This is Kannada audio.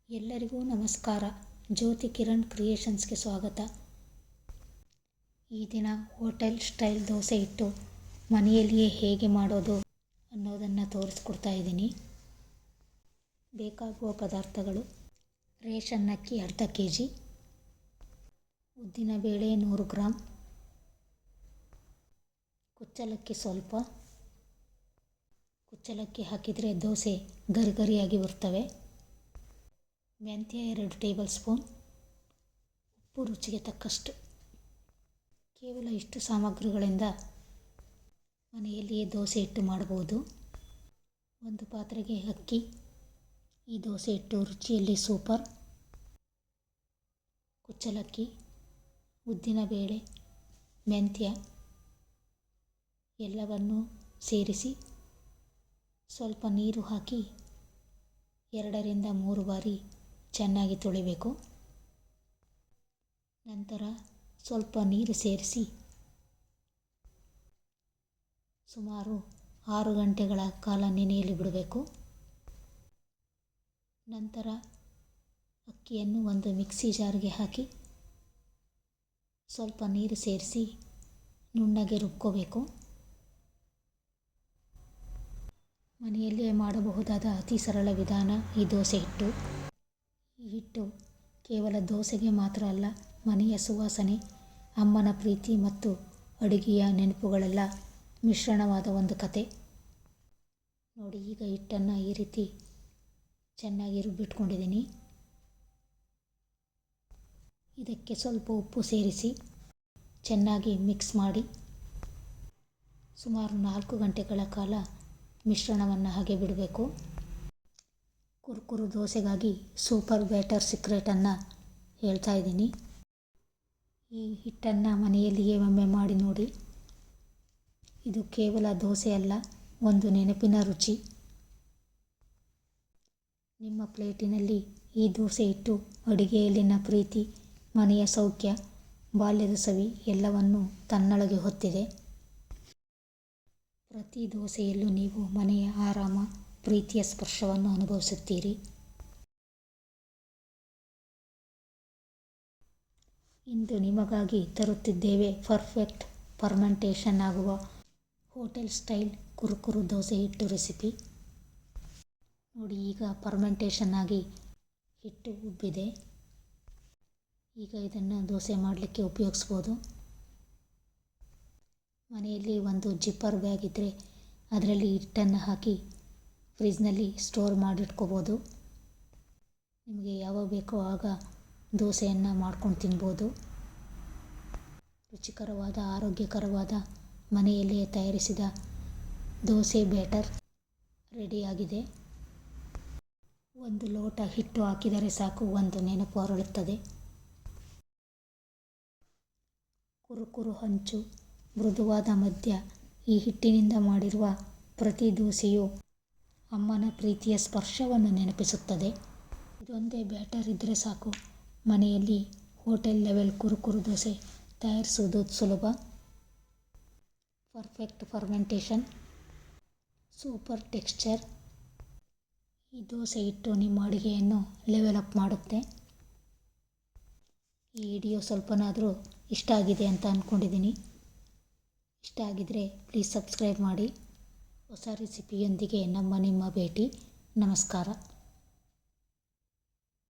ಎಲ್ಲರಿಗೂ ನಮಸ್ಕಾರ. ಜ್ಯೋತಿ ಕಿರಣ್ ಕ್ರಿಯೇಷನ್ಸ್ಗೆ ಸ್ವಾಗತ. ಈ ದಿನ ಹೋಟೆಲ್ ಸ್ಟೈಲ್ ದೋಸೆ ಹಿಟ್ಟು ಮನೆಯಲ್ಲಿಯೇ ಹೇಗೆ ಮಾಡೋದು ಅನ್ನೋದನ್ನು ತೋರಿಸ್ಕೊಡ್ತಾ ಇದ್ದೀನಿ. ಬೇಕಾಗುವ ಪದಾರ್ಥಗಳು: ರೇಷನ್ ಅಕ್ಕಿ ಅರ್ಧ kg, ಉದ್ದಿನಬೇಳೆ 100 ಗ್ರಾಂ, ಕುಚ್ಚಲಕ್ಕಿ ಸ್ವಲ್ಪ. ಕುಚ್ಚಲಕ್ಕಿ ಹಾಕಿದರೆ ದೋಸೆ ಗರಿಗರಿಯಾಗಿ ಬರ್ತವೆ. ಮೆಂತ್ಯ 2 ಟೇಬಲ್ ಸ್ಪೂನ್, ಉಪ್ಪು ರುಚಿಗೆ ತಕ್ಕಷ್ಟು. ಕೇವಲ ಇಷ್ಟು ಸಾಮಗ್ರಿಗಳಿಂದ ಮನೆಯಲ್ಲಿಯೇ ದೋಸೆ ಹಿಟ್ಟು ಮಾಡಬಹುದು. ಒಂದು ಪಾತ್ರೆಗೆ ಅಕ್ಕಿ. ಈ ದೋಸೆ ಹಿಟ್ಟು ರುಚಿಯಲ್ಲಿ ಸೂಪರ್. ಕುಚ್ಚಲಕ್ಕಿ, ಉದ್ದಿನಬೇಳೆ, ಮೆಂತ್ಯ ಎಲ್ಲವನ್ನು ಸೇರಿಸಿ ಸ್ವಲ್ಪ ನೀರು ಹಾಕಿ 2 ರಿಂದ 3 ಬಾರಿ ಚೆನ್ನಾಗಿ ತೊಳಿಬೇಕು. ನಂತರ ಸ್ವಲ್ಪ ನೀರು ಸೇರಿಸಿ ಸುಮಾರು 6 ಗಂಟೆಗಳ ಕಾಲ ನೆನೆಯಲು ಬಿಡಬೇಕು. ನಂತರ ಅಕ್ಕಿಯನ್ನು ಒಂದು ಮಿಕ್ಸಿ ಜಾರ್ಗೆ ಹಾಕಿ ಸ್ವಲ್ಪ ನೀರು ಸೇರಿಸಿ ನುಣ್ಣಗೆ ರುಬ್ಕೋಬೇಕು. ಮನೆಯಲ್ಲೇ ಮಾಡಬಹುದಾದ ಅತಿ ಸರಳ ವಿಧಾನ ಈ ದೋಸೆ ಹಿಟ್ಟು. ಈ ಹಿಟ್ಟು ಕೇವಲ ದೋಸೆಗೆ ಮಾತ್ರ ಅಲ್ಲ, ಮನೆಯ ಸುವಾಸನೆ, ಅಮ್ಮನ ಪ್ರೀತಿ ಮತ್ತು ಅಡುಗೆಯ ನೆನಪುಗಳೆಲ್ಲ ಮಿಶ್ರಣವಾದ ಒಂದು ಕತೆ. ನೋಡಿ, ಈಗ ಹಿಟ್ಟನ್ನು ಈ ರೀತಿ ಚೆನ್ನಾಗಿ ರುಬ್ಬಿಟ್ಕೊಂಡಿದ್ದೀನಿ. ಇದಕ್ಕೆ ಸ್ವಲ್ಪ ಉಪ್ಪು ಸೇರಿಸಿ ಚೆನ್ನಾಗಿ ಮಿಕ್ಸ್ ಮಾಡಿ ಸುಮಾರು 4 ಗಂಟೆಗಳ ಕಾಲ ಮಿಶ್ರಣವನ್ನು ಹಾಗೆ ಬಿಡಬೇಕು. ಕುರುಕುರು ದೋಸೆಗಾಗಿ ಸೂಪರ್ ಬ್ಯಾಟರ್ ಸೀಕ್ರೆಟನ್ನು ಹೇಳ್ತಾ ಇದ್ದೀನಿ. ಈ ಹಿಟ್ಟನ್ನು ಮನೆಯಲ್ಲಿಯೇ ಒಮ್ಮೆ ಮಾಡಿ ನೋಡಿ. ಇದು ಕೇವಲ ದೋಸೆ ಅಲ್ಲ, ಒಂದು ನೆನಪಿನ ರುಚಿ. ನಿಮ್ಮ ಪ್ಲೇಟಿನಲ್ಲಿ ಈ ದೋಸೆ ಹಿಟ್ಟು ಅಡುಗೆಯಲ್ಲಿನ ಪ್ರೀತಿ, ಮನೆಯ ಸೌಖ್ಯ, ಬಾಲ್ಯದ ಸವಿ ಎಲ್ಲವನ್ನೂ ತನ್ನೊಳಗೆ ಹೊತ್ತಿದೆ. ಪ್ರತಿ ದೋಸೆಯಲ್ಲೂ ನೀವು ಮನೆಯ ಆರಾಮ, ಪ್ರೀತಿಯ ಸ್ಪರ್ಶವನ್ನು ಅನುಭವಿಸುತ್ತೀರಿ. ಇಂದು ನಿಮಗಾಗಿ ತರುತ್ತಿದ್ದೇವೆ ಪರ್ಫೆಕ್ಟ್ ಫರ್ಮೆಂಟೇಷನ್ ಆಗುವ ಹೋಟೆಲ್ ಸ್ಟೈಲ್ ಕುರುಕುರು ದೋಸೆ ಹಿಟ್ಟು ರೆಸಿಪಿ. ನೋಡಿ, ಈಗ ಫರ್ಮೆಂಟೇಷನ್ ಆಗಿ ಹಿಟ್ಟು ಉಬ್ಬಿದೆ. ಈಗ ಇದನ್ನು ದೋಸೆ ಮಾಡಲಿಕ್ಕೆ ಉಪಯೋಗಿಸ್ಬೋದು. ಮನೆಯಲ್ಲಿ ಒಂದು ಜಿಪ್ಪರ್ ಬ್ಯಾಗ್ ಇದ್ದರೆ ಅದರಲ್ಲಿ ಹಿಟ್ಟನ್ನು ಹಾಕಿ ಫ್ರಿಜ್ನಲ್ಲಿ ಸ್ಟೋರ್ ಮಾಡಿಟ್ಕೋಬೋದು. ನಿಮಗೆ ಯಾವಾಗ ಬೇಕೋ ಆಗ ದೋಸೆಯನ್ನು ಮಾಡ್ಕೊಂಡು ತಿನ್ಬೋದು. ರುಚಿಕರವಾದ, ಆರೋಗ್ಯಕರವಾದ, ಮನೆಯಲ್ಲಿಯೇ ತಯಾರಿಸಿದ ದೋಸೆ ಬ್ಯಾಟರ್ ರೆಡಿಯಾಗಿದೆ. ಒಂದು ಲೋಟ ಹಿಟ್ಟು ಹಾಕಿದರೆ ಸಾಕು, ಒಂದು ನೆನಪು ಅರಳುತ್ತದೆ. ಕುರುಕುರು ಹಂಚು, ಮೃದುವಾದ ಮಧ್ಯ, ಈ ಹಿಟ್ಟಿನಿಂದ ಮಾಡಿರುವ ಪ್ರತಿ ದೋಸೆಯು ಅಮ್ಮನ ಪ್ರೀತಿಯ ಸ್ಪರ್ಶವನ್ನು ನೆನಪಿಸುತ್ತದೆ. ಇದೊಂದೇ ಬ್ಯಾಟರ್ ಇದ್ದರೆ ಸಾಕು, ಮನೆಯಲ್ಲಿ ಹೋಟೆಲ್ ಲೆವೆಲ್ ಕುರುಕುರು ದೋಸೆ ತಯಾರಿಸುವುದು ಸುಲಭ. Perfect fermentation, super texture. ಈ ದೋಸೆ ಹಿಟ್ಟು ನಿಮ್ಮ ಅಡುಗೆಯನ್ನು ಲೆವೆಲ್ ಅಪ್ ಮಾಡುತ್ತೆ. ಈ ವಿಡಿಯೋ ಸ್ವಲ್ಪನಾದರೂ ಇಷ್ಟ ಆಗಿದೆ ಅಂತ ಅಂದ್ಕೊಂಡಿದ್ದೀನಿ. ಇಷ್ಟ ಆಗಿದರೆ ಪ್ಲೀಸ್ ಸಬ್ಸ್ಕ್ರೈಬ್ ಮಾಡಿ. ಹೊಸ ರೆಸಿಪಿಯೊಂದಿಗೆ ನಿಮ್ಮ ಭೇಟಿ. ನಮಸ್ಕಾರ.